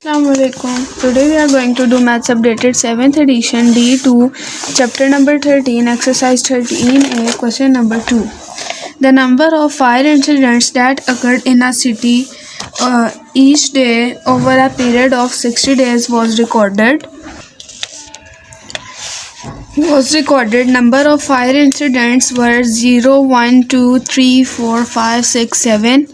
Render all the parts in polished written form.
Assalamualaikum. Today we are going to do Maths Updated 7th edition D2 chapter number 13 exercise 13a question number 2. The number of fire incidents that occurred in a city each day over a period of 60 days was recorded. Number of fire incidents were 0, 1, 2, 3, 4, 5, 6, 7.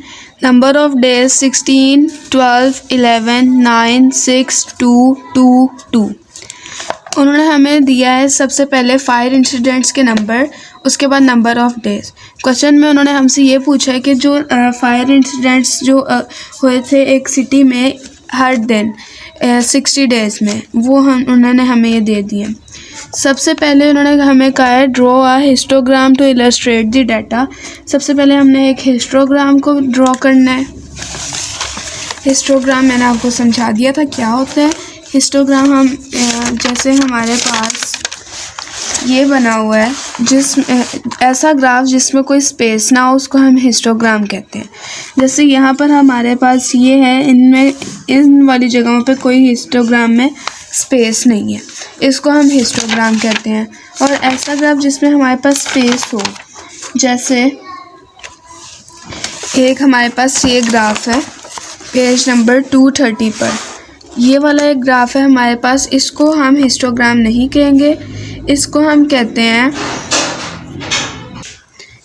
Number of days 16, 12, 11, 9, 6, 2, 2, 2. उन्होंने हमें दिया है सबसे पहले fire incidents के number, उसके बाद number of days. Question में उन्होंने हमसे ये पूछा है कि जो फायर इंसिडेंट्स जो हुए थे एक सिटी में हर दिन 60 डेज़ में, वो उन्होंने हमें ये दे दिए। सबसे पहले उन्होंने हमें कहा है draw a histogram to illustrate the data. सबसे पहले हमने एक हिस्टोग्राम को ड्रॉ करना है। हिस्टोग्राम मैंने आपको समझा दिया था क्या होता है। हिस्टोग्राम हम जैसे हमारे पास ये बना हुआ है, ऐसा ग्राफ जिसमें कोई स्पेस ना हो उसको हम हिस्टोग्राम कहते हैं। जैसे यहाँ पर हमारे पास ये है, इनमें इन वाली जगहों पे कोई हिस्टोग्राम में स्पेस नहीं है, इसको हम हिस्टोग्राम कहते हैं। और ऐसा ग्राफ जिसमें हमारे पास स्पेस हो, जैसे एक हमारे पास ये ग्राफ है पेज नंबर 230 पर, ये वाला एक ग्राफ है हमारे पास, इसको हम हिस्टोग्राम नहीं कहेंगे, इसको हम कहते हैं,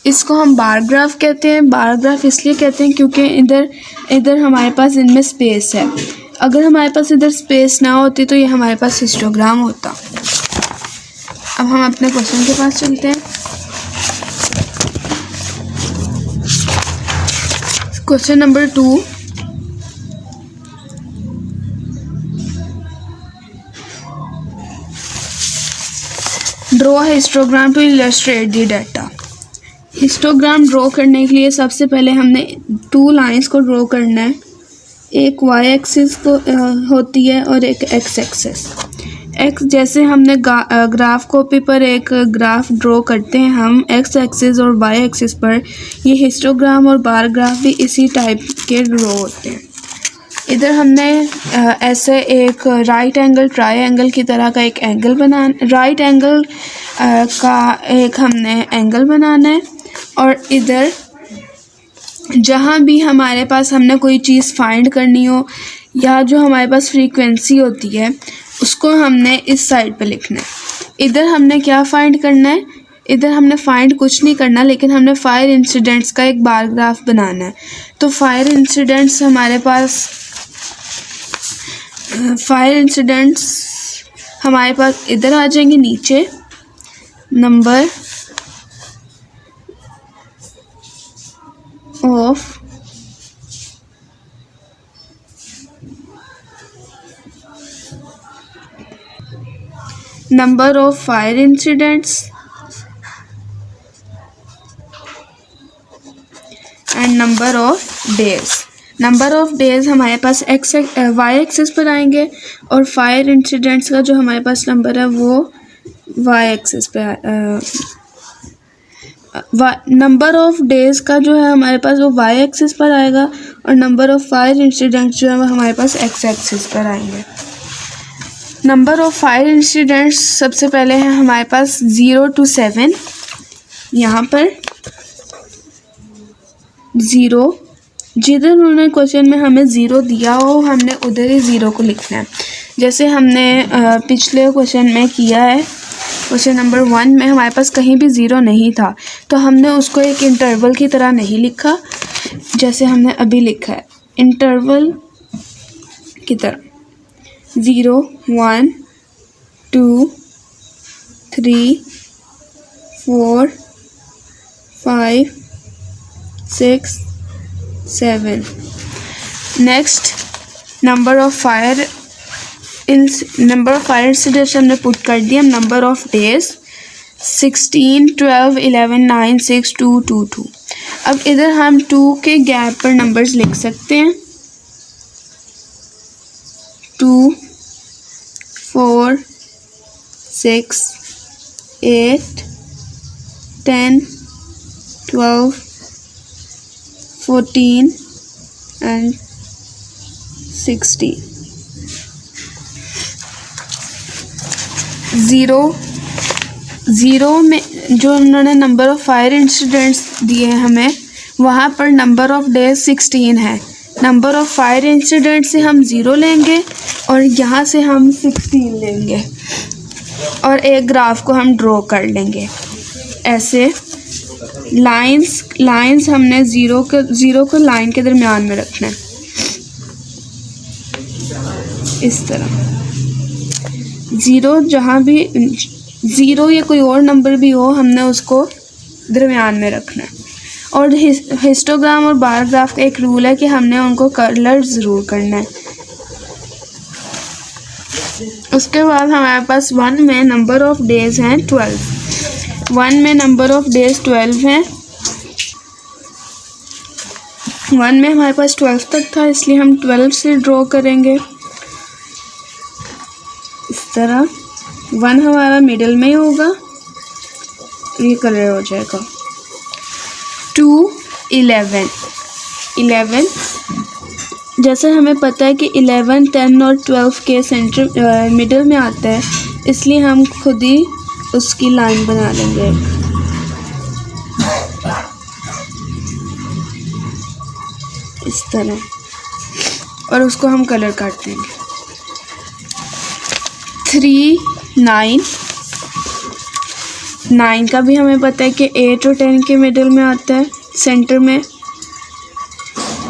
इसको हम बार ग्राफ कहते हैं। बार ग्राफ इसलिए कहते हैं क्योंकि इधर हमारे पास इनमें स्पेस है। अगर हमारे पास इधर स्पेस ना होती तो ये हमारे पास हिस्टोग्राम होता। अब हम अपने क्वेश्चन के पास चलते हैं। Question number 2, draw a histogram to illustrate the data. Histogram draw करने के लिए सबसे पहले हमने 2 लाइंस को ड्रॉ करना है। एक वाई एक्सिस को होती है और एक एक्स एक्सिस। एक्स जैसे हमने ग्राफ कॉपी पर एक ग्राफ ड्रॉ करते हैं हम एक्स एक्सिस और वाई एक्सिस पर, ये हिस्टोग्राम और बार ग्राफ भी इसी टाइप के ड्रॉ होते हैं। इधर हमने ऐसे एक राइट एंगल ट्रायंगल की तरह का एक एंगल बनाना, राइट एंगल का एक हमने एंगल बनाना है। और इधर जहाँ भी हमारे पास हमने कोई चीज़ फाइंड करनी हो या जो हमारे पास फ्रीक्वेंसी होती है उसको हमने इस साइड पे लिखना है। इधर हमने क्या फाइंड करना है, इधर हमने फाइंड कुछ नहीं करना, लेकिन हमने फायर इंसिडेंट्स का एक बार ग्राफ बनाना है। तो फायर इंसिडेंट्स हमारे पास इधर आ जाएंगे नीचे। Number of fire incidents and number of days. Number of days हमारे पास वाई एक्सिस पर आएंगे और फायर इंसिडेंट्स का जो हमारे पास नंबर है वो वाई एक्सिस पे नंबर ऑफ डेज का जो है हमारे पास वो वाई एक्सिस पर आएगा और नंबर ऑफ फायर इंसिडेंट्स जो है वो हमारे पास एक्स एक्सिस पर आएंगे। नंबर ऑफ फायर इंसिडेंट्स सबसे पहले है हमारे पास 0 to 7। यहाँ पर 0, जिधर उन्होंने क्वेश्चन में हमें 0 दिया हो हमने उधर ही 0 को लिखना है। जैसे हमने पिछले क्वेश्चन में किया है, क्वेश्चन नंबर 1 में हमारे पास कहीं भी 0 नहीं था, तो हमने उसको एक इंटरवल की तरह नहीं लिखा जैसे हमने अभी लिखा है, इंटरवल की तरह 0, 1, 2, 3, 4, 5, 6, 7। Next number of fire incidents हमने पुट कर दिया। Number of days 16, 12, 11, 9, 6, 2, 2, 2। अब इधर हम 2 के गैप पर नंबर्स लिख सकते हैं, 2, 4, 6, 8, 10, 12, 14 and 16। ज़ीरो में जो उन्होंने नंबर ऑफ़ फायर इंसिडेंट्स दिए हैं हमें, वहाँ पर नंबर ऑफ़ डेज 16 है। नंबर ऑफ़ फायर इंसिडेंट से हम 0 लेंगे और यहाँ से हम 16 लेंगे और एक ग्राफ को हम ड्रॉ कर लेंगे। ऐसे लाइंस हमने ज़ीरो को लाइन के दरमियान में रखना है, इस तरह। ज़ीरो जहाँ भी ज़ीरो या कोई और नंबर भी हो, हमने उसको दरमियान में रखना है। और हिस्टोग्राम और बार ग्राफ का एक रूल है कि हमने उनको कलर ज़रूर करना है। उसके बाद हमारे पास 1 में नंबर ऑफ़ डेज़ हैं 12। 1 में नंबर ऑफ़ डेज़ 12 हैं। 1 में हमारे पास 12 तक था, इसलिए हम 12 से ड्रॉ करेंगे इस तरह। 1 हमारा मिडिल में ही होगा, ये कलर हो जाएगा। 2 11 जैसे हमें पता है कि 11 10 और 12 के सेंटर मिडिल में आता है, इसलिए हम खुद ही उसकी लाइन बना लेंगे इस तरह, और उसको हम कलर काट देंगे। 3 9 का भी हमें पता है कि 8 और 10 के मिडिल में आता है, सेंटर में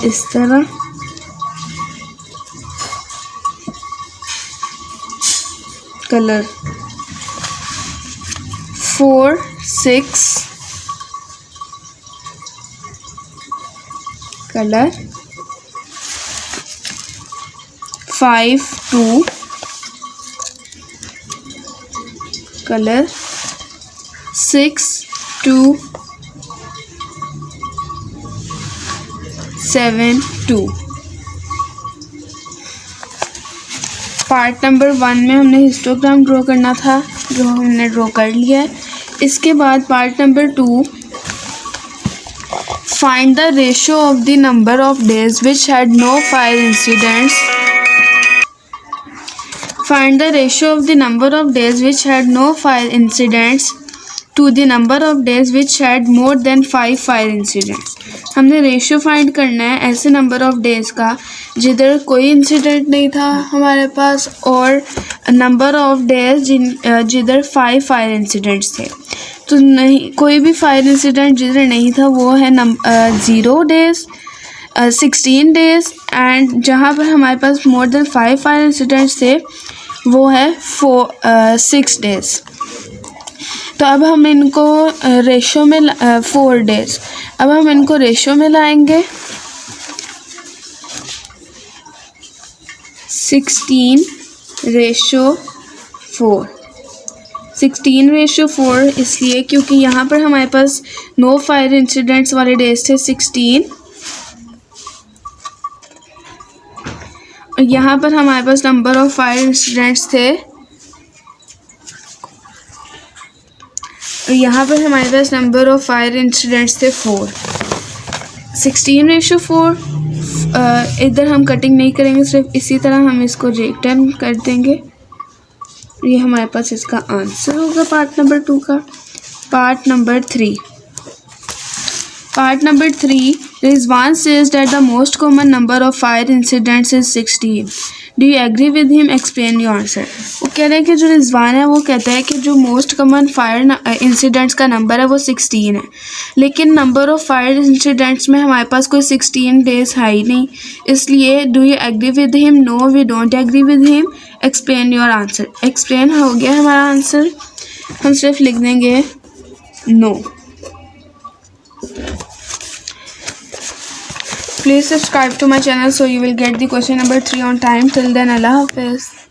इस तरह। Colour 4 6 colour 5 2 colour 6 2 7 2। Part number 1 में हमने हिस्टोग्राम ड्रॉ करना था, जो हमने ड्रॉ कर लिया है। इसके बाद part number 2, find the ratio of the number of days which had no fire incidents. Find the ratio of the number of days which had no fire incidents to the number of days which had more than 5 fire incidents. हमने ratio find करना है ऐसे number of days का जिधर कोई incident नहीं था हमारे पास, और नंबर ऑफ़ डेज़ जिधर 5 फायर इंसिडेंट्स थे। तो नहीं, कोई भी फायर इंसिडेंट जिधर नहीं था वो है 0 डेज़, 16 डेज़, एंड जहाँ पर हमारे पास मोर देन 5 फायर इंसिडेंट्स थे वो है 6 डेज़। तो अब हम इनको रेशो में 4 डेज़, अब हम इनको रेशो में लाएंगे। 16:4 16:4 इसलिए क्योंकि यहाँ पर हमारे पास नो फायर इंसिडेंट्स वाले डेज थे 16, और यहाँ पर हमारे पास नंबर ऑफ फायर इंसिडेंट्स थे, और यहाँ पर हमारे पास नंबर ऑफ फायर इंसिडेंट्स थे 4। 16:4 इधर हम कटिंग नहीं करेंगे, सिर्फ इसी तरह हम इसको रिटर्न कर देंगे। ये हमारे पास इसका आंसर होगा पार्ट नंबर 2 का। Part number 3, Rizwan says that the most common number of fire incidents is 16. Do you agree with him? Explain your answer. वो कह रहे हैं कि जो रिजवान है वो कहता है कि जो मोस्ट कॉमन फायर इंसिडेंट्स का नंबर है वो 16 है, लेकिन नंबर ऑफ़ फायर इंसिडेंट्स में हमारे पास कोई 16 डेज़ है ही नहीं, इसलिए do you agree with him? No, we don't agree with him. Explain your answer. Explain हो गया हमारा आंसर, हम सिर्फ लिख देंगे no. Please subscribe to my channel so you will get the question number 3 on time. Till then, Allah Hafiz.